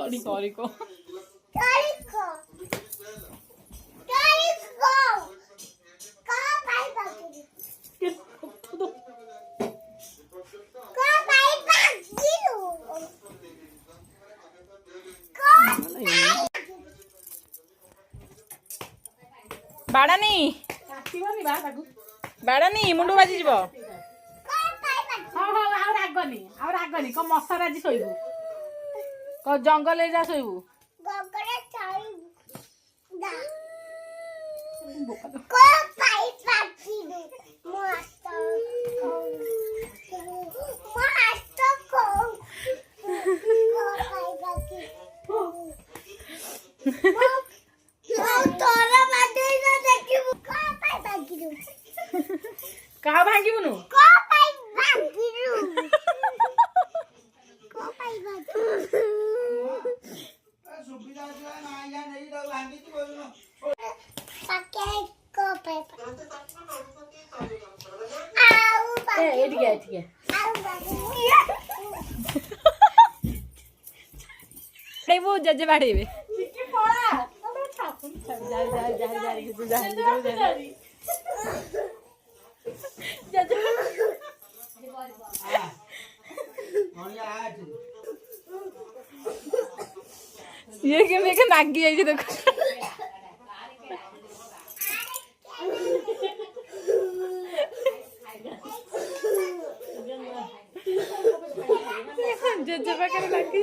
sorry sorry को बाड़ानी बाड़ानी मुंड बाजी जीव रागनी कौ मशार आज शोबू कौ जंगल जा शोबू कहा भांगीबुनु जजे बाड़े ये के मेरे नागी आई देखो जजे पाखे नागी